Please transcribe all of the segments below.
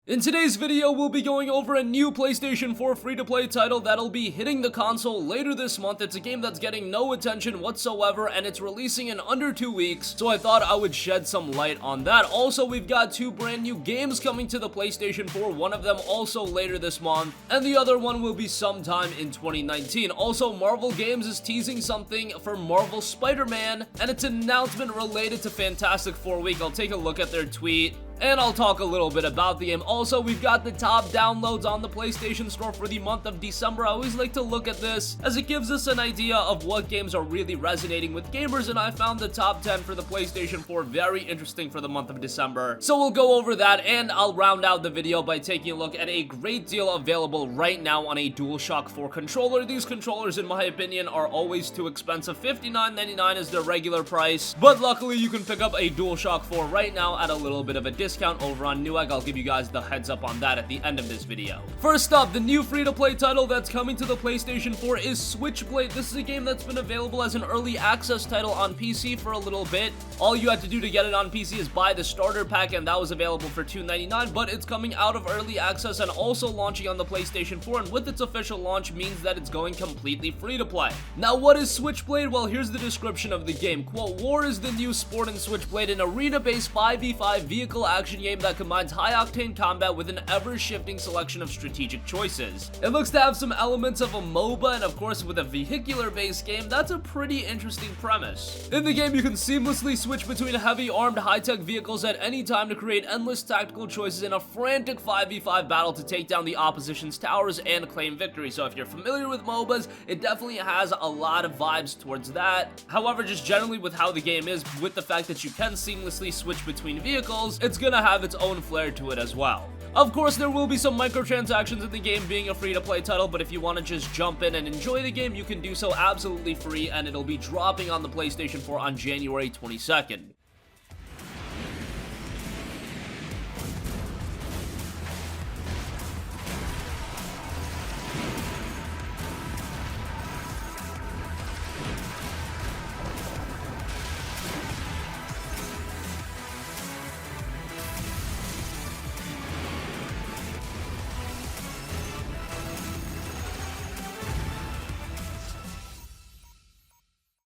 In today's video, we'll be going over a new PlayStation 4 free-to-play title that'll be hitting the console later this month. It's a game that's getting no attention whatsoever, and it's releasing in under 2 weeks, so I thought I would shed some light on that. Also, we've got two brand new games coming to the PlayStation 4, one of them also later this month, and the other one will be sometime in 2019. Also, Marvel Games is teasing something for Marvel Spider-Man, and it's an announcement related to Fantastic Four Week. I'll take a look at their tweet, and I'll talk a little bit about the game. Also, we've got the top downloads on the PlayStation Store for the month of December. I always like to look at this as it gives us an idea of what games are really resonating with gamers, and I found the top 10 for the PlayStation 4 very interesting for the month of December. So we'll go over that, and I'll round out the video by taking a look at a great deal available right now on a Dualshock 4 controller. These controllers, in my opinion, are always too expensive. $59.99 is their regular price, but luckily you can pick up a Dualshock 4 right now at a little bit of a discount over on Newegg. I'll give you guys the heads up on that at the end of this video. First up, the new free-to-play title that's coming to the PlayStation 4 is Switchblade. This is a game that's been available as an early access title on PC for a little bit. All you had to do to get it on PC is buy the starter pack, and that was available for $2.99, but it's coming out of early access and also launching on the PlayStation 4, and with its official launch means that it's going completely free-to-play. Now, what is Switchblade? Well, here's the description of the game. Quote, "War is the new sport in Switchblade, an arena-based 5v5 vehicle action game that combines high-octane combat with an ever-shifting selection of strategic choices." It looks to have some elements of a MOBA, and of course with a vehicular-based game, that's a pretty interesting premise. In the game, you can seamlessly switch between heavy armed high-tech vehicles at any time to create endless tactical choices in a frantic 5v5 battle to take down the opposition's towers and claim victory. So if you're familiar with MOBAs, it definitely has a lot of vibes towards that. However, just generally with how the game is, with the fact that you can seamlessly switch between vehicles, it's gonna have its own flair to it as well. Of course, there will be some microtransactions in the game being a free-to-play title, but if you want to just jump in and enjoy the game, you can do so absolutely free, and it'll be dropping on the PlayStation 4 on January 22nd.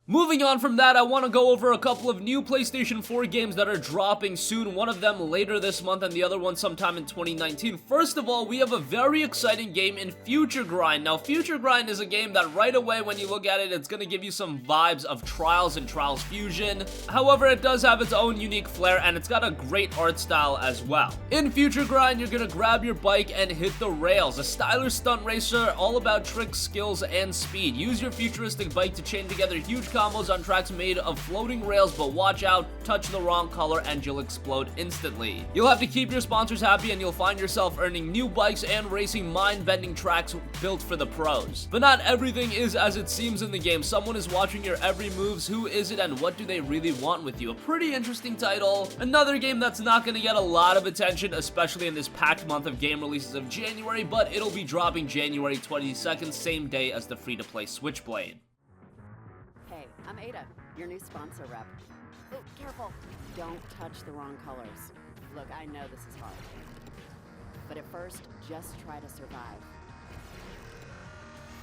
Moving on from that, I want to go over a couple of new PlayStation 4 games that are dropping soon, one of them later this month and the other one sometime in 2019. First of all, we have a very exciting game in FutureGrind. Now, FutureGrind is a game that right away when you look at it, it's going to give you some vibes of Trials and Trials Fusion. However, it does have its own unique flair, and it's got a great art style as well. In FutureGrind, you're going to grab your bike and hit the rails. A stylish stunt racer all about tricks, skills, and speed. Use your futuristic bike to chain together huge combos on tracks made of floating rails, but watch out, touch the wrong color and you'll explode instantly. You'll have to keep your sponsors happy, and you'll find yourself earning new bikes and racing mind-bending tracks built for the pros. But not everything is as it seems in the game. Someone is watching your every moves. Who is it, and what do they really want with you? A pretty interesting title. Another game that's not going to get a lot of attention, especially in this packed month of game releases of January, but it'll be dropping January 22nd, same day as the free-to-play Switchblade. I'm Ada, your new sponsor rep. Oh, careful. Don't touch the wrong colors. Look, I know this is hard. But at first, just try to survive.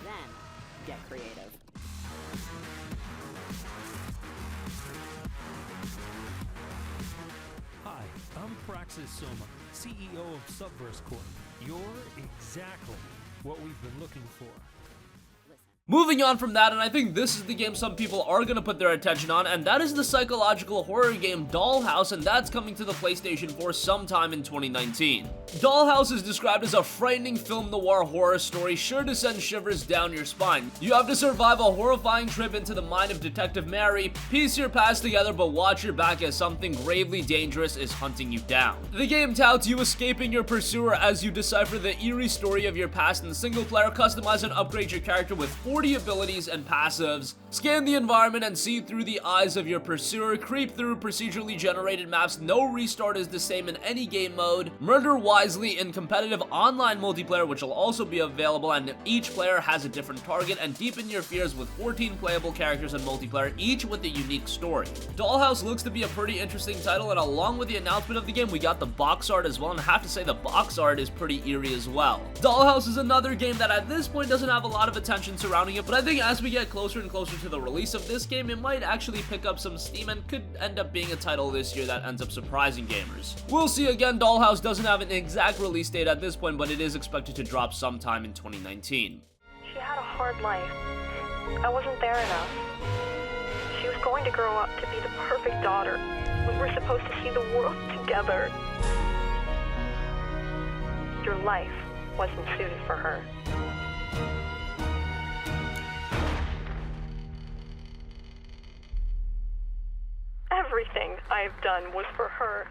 Then, get creative. Hi, I'm Praxis Soma, CEO of Subverse Corp. You're exactly what we've been looking for. Moving on from that, and I think this is the game some people are going to put their attention on, and that is the psychological horror game Dollhouse, and that's coming to the PlayStation 4 sometime in 2019. Dollhouse is described as a frightening film noir horror story sure to send shivers down your spine. You have to survive a horrifying trip into the mind of Detective Mary, piece your past together, but watch your back as something gravely dangerous is hunting you down. The game touts you escaping your pursuer as you decipher the eerie story of your past in single player, customize and upgrade your character with 4 40 abilities and passives, scan the environment and see through the eyes of your pursuer, creep through procedurally generated maps, no restart is the same in any game mode, murder wisely in competitive online multiplayer, which will also be available, and each player has a different target, and deepen your fears with 14 playable characters in multiplayer, each with a unique story. Dollhouse looks to be a pretty interesting title, and along with the announcement of the game, we got the box art as well, and I have to say the box art is pretty eerie as well. Dollhouse is another game that at this point doesn't have a lot of attention surrounding it, but I think as we get closer and closer to the release of this game, it might actually pick up some steam and could end up being a title this year that ends up surprising gamers. We'll see. Again, Dollhouse doesn't have an exact release date at this point, but it is expected to drop sometime in 2019. She had a hard life. I wasn't there enough. She was going to grow up to be the perfect daughter. We were supposed to see the world together. Your life wasn't suited for her. Everything I've done was for her.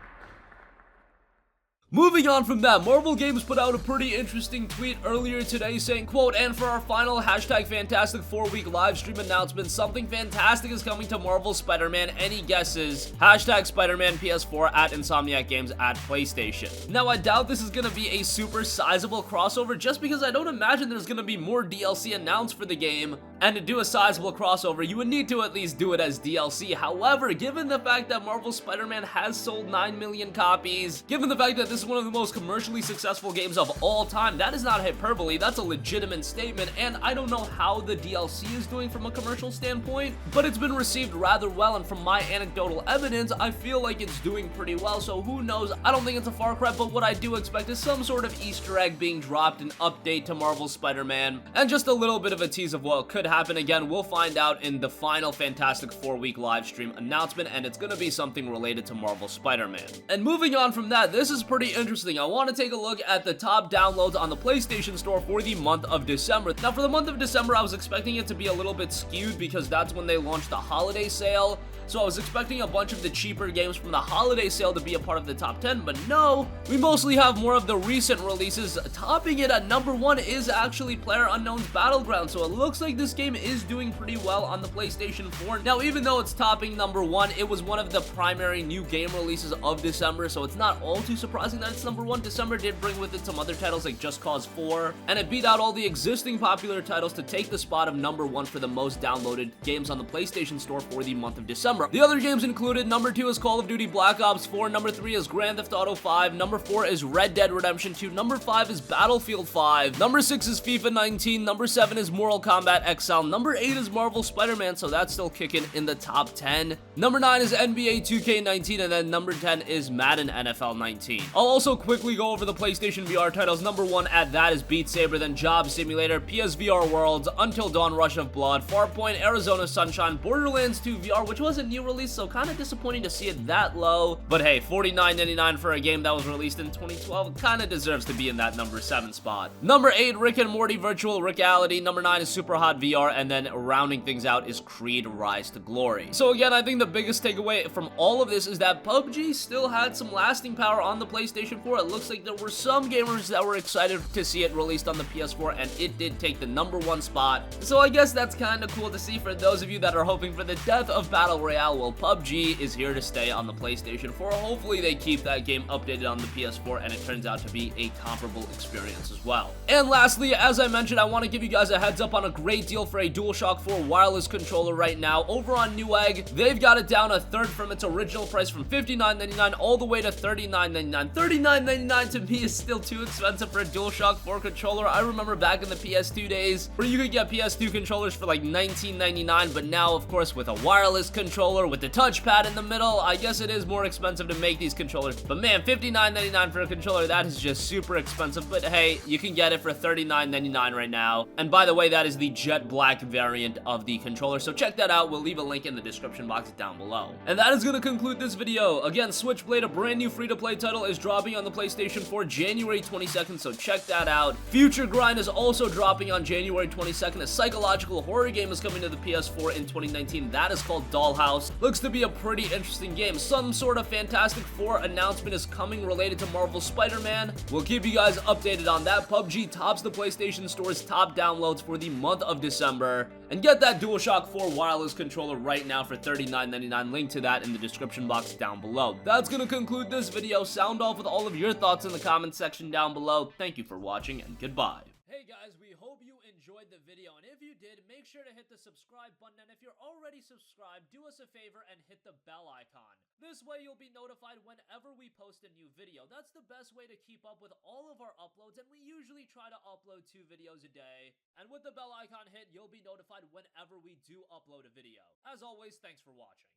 Moving on from that, Marvel Games put out a pretty interesting tweet earlier today saying, quote, "And for our final #Fantastic 4-week live stream announcement, something fantastic is coming to Marvel Spider-Man. Any guesses? #Spider-Man PS4 at Insomniac Games at PlayStation." Now, I doubt this is gonna be a super sizable crossover just because I don't imagine there's gonna be more DLC announced for the game, and to do a sizable crossover, you would need to at least do it as DLC. However, given the fact that Marvel Spider-Man has sold 9 million copies, given the fact that this is one of the most commercially successful games of all time, that is not hyperbole, that's a legitimate statement, and I don't know how the DLC is doing from a commercial standpoint, but it's been received rather well, and from my anecdotal evidence, I feel like it's doing pretty well, so who knows. I don't think it's a far cry, but what I do expect is some sort of Easter egg being dropped, an update to Marvel Spider-Man, and just a little bit of a tease of what could happen. Again, we'll find out in the final Fantastic 4-week live stream announcement, and it's gonna be something related to Marvel Spider-Man. And moving on from that, this is pretty interesting. I want to take a look at the top downloads on the PlayStation Store for the month of December. Now, for the month of December, I was expecting it to be a little bit skewed because that's when they launched the holiday sale. So I was expecting a bunch of the cheaper games from the holiday sale to be a part of the top 10, but no, we mostly have more of the recent releases. Topping it at number 1 is actually PlayerUnknown's Battleground, so it looks like this game is doing pretty well on the PlayStation 4. Now, even though it's topping number 1, it was one of the primary new game releases of December, so it's not all too surprising that it's number 1. December did bring with it some other titles like Just Cause 4, and it beat out all the existing popular titles to take the spot of number 1 for the most downloaded games on the PlayStation Store for the month of December. The other games included, number 2 is Call of Duty Black Ops 4, number 3 is Grand Theft Auto 5, number 4 is Red Dead Redemption 2, number 5 is Battlefield 5, number 6 is FIFA 19, number 7 is Mortal Kombat XL, number 8 is Marvel Spider-Man, so that's still kicking in the top 10, number 9 is NBA 2K19, and then number 10 is Madden NFL 19. I'll also quickly go over the PlayStation VR titles. Number 1 at that is Beat Saber, then Job Simulator, PSVR Worlds, Until Dawn Rush of Blood, Farpoint, Arizona Sunshine, Borderlands 2 VR, which was a new release, so kind of disappointing to see it that low, but hey, $49.99 for a game that was released in 2012 kind of deserves to be in that number 7 spot. Number 8, Rick and Morty Virtual Reality, number 9 is Super Hot VR, and then rounding things out is Creed Rise to Glory. So again, I think the biggest takeaway from all of this is that PUBG still had some lasting power on the PlayStation 4. It looks like there were some gamers that were excited to see it released on the PS4, and it did take the number 1 spot. So I guess that's kind of cool to see for those of you that are hoping for the death of Battle Royale. Well, PUBG is here to stay on the PlayStation 4. Hopefully they keep that game updated on the PS4 and it turns out to be a comparable experience as well. And lastly, as I mentioned, I want to give you guys a heads up on a great deal for a Dualshock 4 wireless controller right now. Over on Newegg, they've got it down a third from its original price from $59.99 all the way to $39.99. $39.99 to me is still too expensive for a Dualshock 4 controller. I remember back in the PS2 days where you could get PS2 controllers for like $19.99, but now, of course, with a wireless controller with the touchpad in the middle, I guess it is more expensive to make these controllers. But man, $59.99 for a controller, that is just super expensive. But hey, you can get it for $39.99 right now. And by the way, that is the jet black variant of the controller, so check that out. We'll leave a link in the description box down below. And that is going to conclude this video. Again, Switchblade, a brand new free-to-play title, is dropping on the PlayStation 4 January 22nd, so check that out. FutureGrind is also dropping on January 22nd. A psychological horror game is coming to the PS4 in 2019. That is called Dollhouse. Dollhouse. Looks to be a pretty interesting game. Some sort of Fantastic Four announcement is coming related to Marvel's Spider-Man. We'll keep you guys updated on that. PUBG tops the PlayStation Store's top downloads for the month of December. And get that Dualshock 4 wireless controller right now for $39.99. Link to that in the description box down below. That's gonna conclude this video. Sound off with all of your thoughts in the comment section down below. Thank you for watching, and goodbye. Hey guys, we hope you enjoyed the video, and if you did, make sure to hit the subscribe button, and if you're already subscribed, do us a favor and hit the bell icon. This way you'll be notified whenever we post a new video. That's the best way to keep up with all of our uploads, and we usually try to upload 2 videos a day. And with the bell icon hit, you'll be notified whenever we do upload a video. As always, thanks for watching.